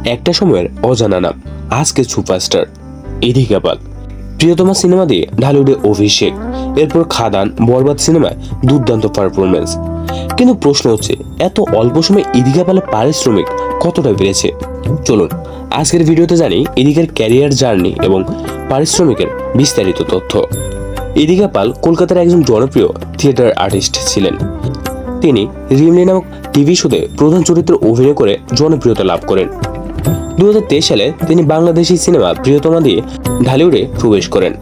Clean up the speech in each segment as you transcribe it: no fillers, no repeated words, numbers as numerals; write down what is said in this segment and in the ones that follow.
একটা সময়ের অজানা নাম, আজকে সুপারস্টার ইদিকা পাল। প্রিয়তমা সিনেমা দিয়ে ঢালিউডে অভিষেক, এরপর খাদান, বরবাদ সিনেমায় দুর্দান্ত পারফরমেন্স। কিন্তু প্রশ্ন হচ্ছে, এত অল্প সময়ে ইদিকা পালের পারিশ্রমিক কতটা বেড়েছে? চলুন আজকের ভিডিওতে জানি ইদিকার ক্যারিয়ার জার্নি এবং পারিশ্রমিকের বিস্তারিত তথ্য। ইদিকা পাল কলকাতার একজন জনপ্রিয় থিয়েটার আর্টিস্ট ছিলেন। তিনি রিমলি নামক টিভি শোতে প্রধান চরিত্রে অভিনয় করে জনপ্রিয়তা লাভ করেন। 2023 সালে তিনি বাংলাদেশি সিনেমা প্রিয়তমা দিয়ে ঢালিউডে প্রবেশ করেন,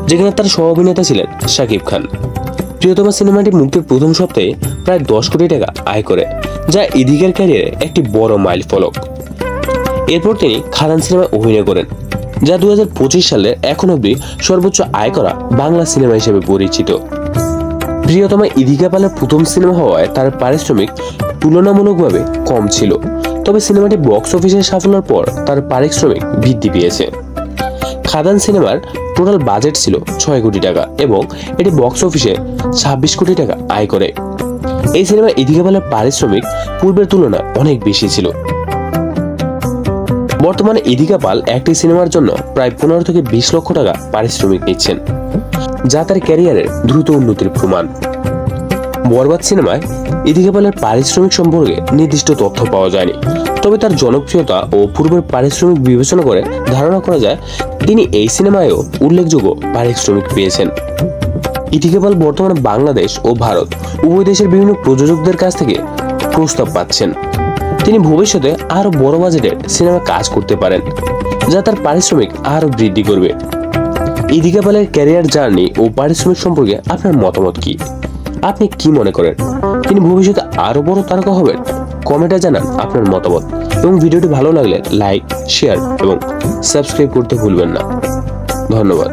যেখানে তার সহ অভিনেতা ছিলেন শাকিব খান। প্রিয়তমা সিনেমাটি মুক্তির প্রথম সপ্তাহে প্রায় 10 কোটি টাকা আয় করে, যা ইদিকার ক্যারিয়ারে একটি বড় মাইল ফলক। এরপর তিনি খাদান সিনেমায় অভিনয় করেন, যা 2025 সালের এখন অবধি সর্বোচ্চ আয় করা বাংলা সিনেমা হিসেবে পরিচিত। প্রিয়তমা ইদিকা পালের প্রথম সিনেমা হওয়ায় তার পারিশ্রমিক তুলনামূলকভাবে কম ছিল, তবে সিনেমাটি বক্স অফিসের সাফল্যের পর তার পারিশ্রমিক বৃদ্ধি পেয়েছে। খাদান সিনেমার টোটাল বাজেট ছিল 6 কোটি টাকা এবং এটি বক্স অফিসে 26 কোটি টাকা আয় করে। এই সিনেমায় ইদিকা পালের পারিশ্রমিক পূর্বের তুলনায় অনেক বেশি ছিল। বর্তমানে ইদিকা পাল একটি সিনেমার জন্য প্রায় 15 থেকে 20 লক্ষ টাকা পারিশ্রমিক নিচ্ছেন, যা তার ক্যারিয়ারের দ্রুত উন্নতির প্রমাণ। বরবাদ সিনেমায় ইদিকা পালের পারিশ্রমিক সম্পর্কে নির্দিষ্ট তথ্য পাওয়া যায়নি, তবে তার জনপ্রিয়তা ও পূর্বের পারিশ্রমিক বিবেচনা করে ধারণা করা যায় তিনি এই সিনেমায়ও উল্লেখযোগ্য পারিশ্রমিক পেয়েছেন। ইদিকা পাল বর্তমানে বাংলাদেশ ও ভারত উভয় দেশের বিভিন্ন প্রযোজকদের কাছ থেকে প্রস্তাব পাচ্ছেন। তিনি ভবিষ্যতে আরো বড় বাজেটের সিনেমা কাজ করতে পারেন, যা তার পারিশ্রমিক আরো বৃদ্ধি করবে। ইদিকা পালের ক্যারিয়ার জার্নি ও পারিশ্রমিক সম্পর্কে আপনার মতামত কি? আপনি কি মনে করেন তিনি ভবিষ্যতে আরো বড় তারকা হবেন? কমেন্টে জানান আপনার মতামত এবং ভিডিওটি ভালো লাগলে লাইক, শেয়ার এবং সাবস্ক্রাইব করতে ভুলবেন না। ধন্যবাদ।